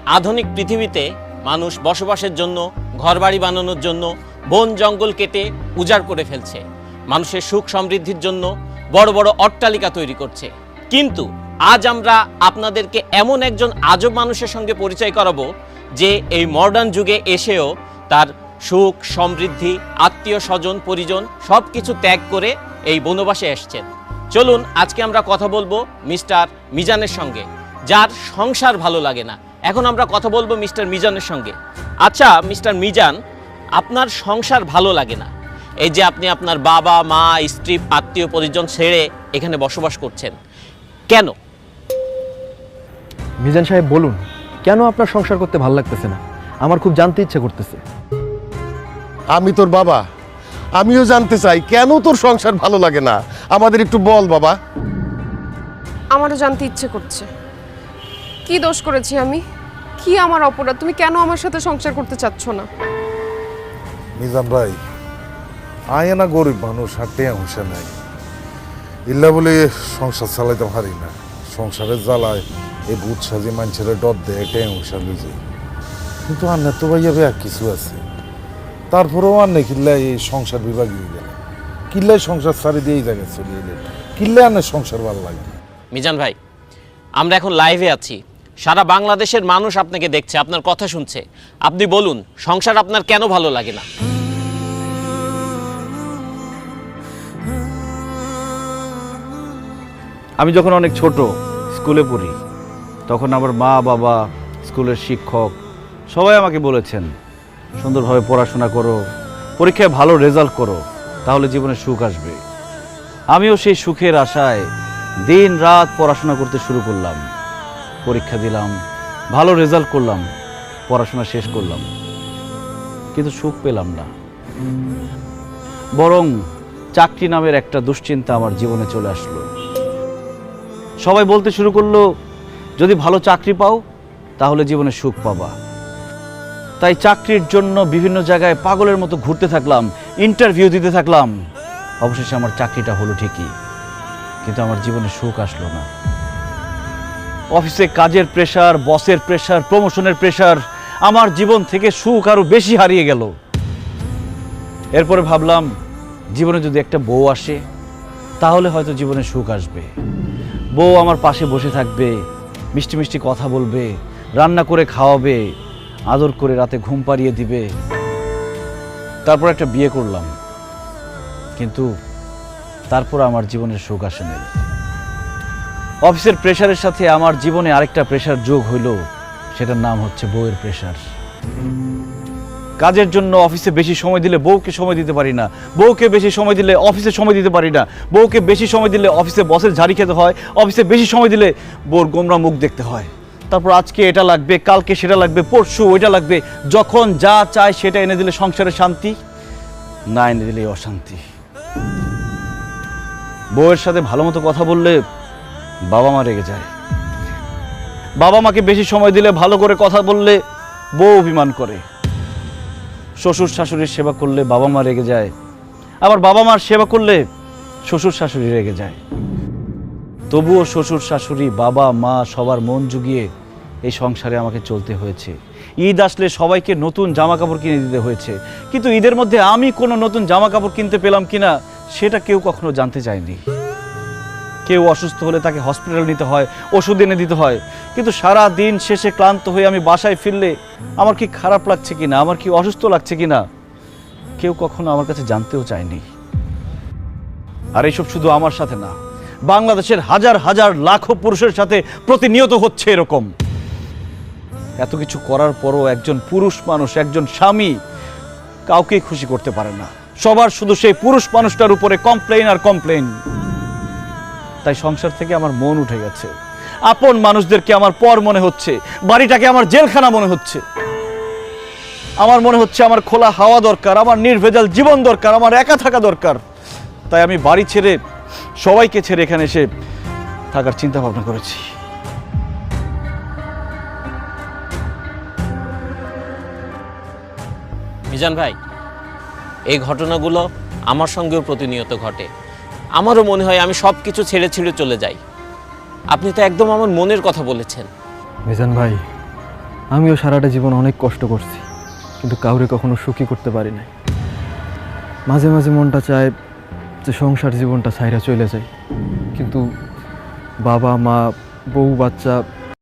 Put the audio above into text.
আধুনিক পৃথিবীতে মানুষ বসবাসের জন্য, ঘরবাড়ি বানানোর জন্য বন জঙ্গল কেটে উজাড় করে ফেলছে। মানুষের সুখ সমৃদ্ধির জন্য বড় বড় অট্টালিকা তৈরি করছে। কিন্তু আজ আমরা আপনাদেরকে এমন একজন আজব মানুষের সঙ্গে পরিচয় করাবো যে এই মডার্ন যুগে এসেও তার সুখ সমৃদ্ধি, আত্মীয় স্বজন পরিজন সব কিছু ত্যাগ করে এই বনবাসে এসছেন। চলুন আজকে আমরা কথা বলবো মিস্টার মিজানের সঙ্গে, যার সংসার ভালো লাগে না। এখন আমরা কথা বলবো মিস্টার মিজানের সঙ্গে। আচ্ছা মিস্টার মিজান, আপনার সংসার ভালো লাগে না, এই যে আপনি আপনার বাবা মা স্ত্রী আত্মীয় পরিজন ছেড়ে এখানে বসবাস করছেন, কেন? মিজান সাহেব বলুন, কেন আপনার সংসার করতে ভালো লাগতেছে না? আমার খুব জানতে ইচ্ছে করতেছে। আমি তোর বাবা, আমিও জানতে চাই কেন তোর সংসার ভালো লাগে না। আমাদের একটু বল বাবা। আমারও জানতে ইচ্ছে করছে, কি দোষ করেছি আমি? কি আমার অপরাধ? তুমি কেন আমার সাথে সংসার করতে চাচ্ছ না? নিজাম ভাই, আয় না গরিব মানুষ, হাঁটে হুঁশে নাই, ইল্লা বলে সংসার চালাইতে পারি না। সংসারের জ্বালায় এই ভূত সাজি মানুষের ডর দেয়, এটাই হুঁশা লুজে। কিন্তু আর তো ভাইয়া আর কিছু আছে, তারপরেও আর নেই কিল্লা এই সংসার বিভাগী হয়ে গেল। কিল্লায় সংসার সারি দিয়ে এই জায়গায় চলে এলেন, কিল্লায় আর সংসার ভালো লাগে। মিজান ভাই, আমরা এখন লাইভে আছি, সারা বাংলাদেশের মানুষ আপনাকে দেখছে, আপনার কথা শুনছে। আপনি বলুন, সংসার আপনার কেন ভালো লাগে না? আমি যখন অনেক ছোট স্কুলে পড়ি, তখন আমার মা বাবা, স্কুলের শিক্ষক সবাই আমাকে বলেছেন, সুন্দরভাবে পড়াশোনা করো, পরীক্ষায় ভালো রেজাল্ট করো, তাহলে জীবনে সুখ আসবে। আমিও সেই সুখের আশায় দিন রাত পড়াশোনা করতে শুরু করলাম। পরীক্ষা দিলাম, ভালো রেজাল্ট করলাম, পড়াশোনা শেষ করলাম, কিন্তু সুখ পেলাম না। বরং চাকরি নামের একটা দুশ্চিন্তা আমার জীবনে চলে আসলো। সবাই বলতে শুরু করলো, যদি ভালো চাকরি পাও তাহলে জীবনে সুখ পাবা। তাই চাকরির জন্য বিভিন্ন জায়গায় পাগলের মতো ঘুরতে থাকলাম, ইন্টারভিউ দিতে থাকলাম। অবশেষে আমার চাকরিটা হলো ঠিকই, কিন্তু আমার জীবনে সুখ আসলো না। অফিসে কাজের প্রেশার, বসের প্রেশার, প্রমোশনের প্রেশার, আমার জীবন থেকে সুখ আরো বেশি হারিয়ে গেল। এরপরে ভাবলাম, জীবনে যদি একটা বউ আসে তাহলে হয়তো জীবনে সুখ আসবে। বউ আমার পাশে বসে থাকবে, মিষ্টি মিষ্টি কথা বলবে, রান্না করে খাওয়াবে, আদর করে রাতে ঘুম পাড়িয়ে দিবে। তারপর একটা বিয়ে করলাম, কিন্তু তারপর আমার জীবনের সুখ আসেনি। অফিসের প্রেশারের সাথে আমার জীবনে আরেকটা প্রেশার যোগ হইল, সেটার নাম হচ্ছে বউয়ের প্রেশার। কাজের জন্য অফিসে বেশি সময় দিলে বউকে সময় দিতে পারি না, বউকে বেশি সময় দিলে অফিসে সময় দিতে পারি না, বউকে বেশি সময় দিলে অফিসে বসের ঝাড়ি খেতে হয়, অফিসে বেশি সময় দিলে বউর গোমরা মুখ দেখতে হয়। তারপর আজকে এটা লাগবে, কালকে সেটা লাগবে, পরশু ওইটা লাগবে। যখন যা চায় সেটা এনে দিলে সংসারে শান্তি, না এনে দিলে অশান্তি। বউয়ের সাথে ভালো মতো কথা বললে বাবা মা রেগে যায়, বাবা মাকে বেশি সময় দিলে, ভালো করে কথা বললে বউ অভিমান করে। শ্বশুর শাশুড়ির সেবা করলে বাবা মা রেগে যায়, আবার বাবা মার সেবা করলে শ্বশুর শাশুড়ি রেগে যায়। তবুও শ্বশুর শাশুড়ি, বাবা মা সবার মন জুগিয়ে এই সংসারে আমাকে চলতে হয়েছে। ঈদ আসলে সবাইকে নতুন জামা কাপড় কিনে দিতে হয়েছে, কিন্তু ঈদের মধ্যে আমি কোনো নতুন জামা কাপড় কিনতে পেলাম কিনা সেটা কেউ কখনো জানতে চায়নি। কেউ অসুস্থ হলে তাকে হসপিটাল নিতে হয়, ওষুধ এনে দিতে হয়, কিন্তু সারা দিন শেষে ক্লান্ত হয়ে আমি বাসায় ফিরলে আমার কি খারাপ লাগছে কিনা, আমার কি অসুস্থ লাগছে কিনা কেউ কখনো আমার কাছে জানতেও চায়নি। আর এইসব শুধু আমার সাথে না, বাংলাদেশের হাজার হাজার লাখো পুরুষের সাথে প্রতিনিয়ত হচ্ছে এরকম। এত কিছু করার পরও একজন পুরুষ মানুষ, একজন স্বামী কাউকেই খুশি করতে পারে না। সবার শুধু সেই পুরুষ মানুষটার উপরে কমপ্লেইন আর কমপ্লেইন। তাই সংসার থেকে আমার মন উঠে গেছে। আপন মানুষদেরকে আমার পর মনে হচ্ছে, বাড়িটাকে আমার জেলখানা মনে হচ্ছে। আমার মনে হচ্ছে আমার খোলা হাওয়া দরকার, আমার নির্ভেজাল জীবন দরকার, আমার একা থাকা দরকার। তাই আমি বাড়ি ছেড়ে, সবাইকে ছেড়ে এখানে এসে থাকার চিন্তা ভাবনা করেছি। মিজান ভাই, এই ঘটনাগুলো আমার সঙ্গেও প্রতিনিয়ত ঘটে। আমারও মনে হয় আমি সব কিছু ছেড়ে ছেড়ে চলে যাই। আপনি তো একদম আমার মনের কথা বলেছেন। মিজান ভাই, আমিও সারাটা জীবন অনেক কষ্ট করছি, কিন্তু কাউরে কখনো সুখী করতে পারি নাই। মাঝে মাঝে মনটা চায় যে সংসার জীবনটা ছাইরা চলে যায়, কিন্তু বাবা মা বউ বাচ্চা